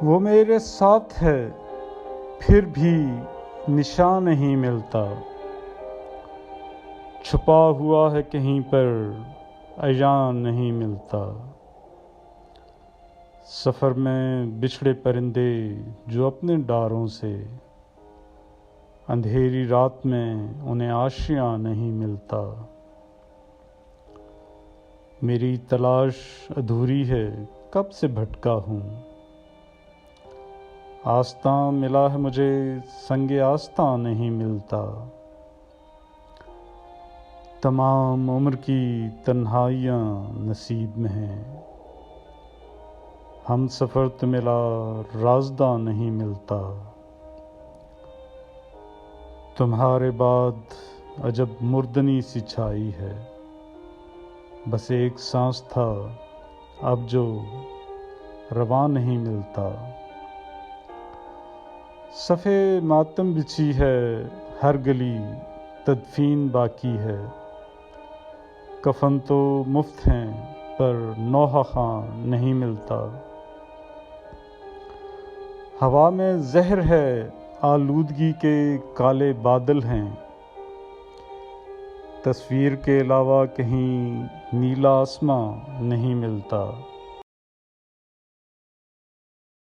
وہ میرے ساتھ ہے پھر بھی نشان نہیں ملتا، چھپا ہوا ہے کہیں پر عیان نہیں ملتا۔ سفر میں بچھڑے پرندے جو اپنے ڈاروں سے، اندھیری رات میں انہیں آشیاں نہیں ملتا۔ میری تلاش ادھوری ہے، کب سے بھٹکا ہوں، آستاں ملا ہے مجھے سنگ آستاں نہیں ملتا۔ تمام عمر کی تنہائیاں نصیب میں ہیں، ہم سفر تو ملا رازداں نہیں ملتا۔ تمہارے بعد عجب مردنی سی چھائی ہے، بس ایک سانس تھا اب جو رواں نہیں ملتا۔ صفِ ماتم بچھی ہے ہر گلی، تدفین باقی ہے، کفن تو مفت ہیں پر نوحہ خواں نہیں ملتا۔ ہوا میں زہر ہے آلودگی کے کالے بادل ہیں، تصویر کے علاوہ کہیں نیلا آسماں نہیں ملتا۔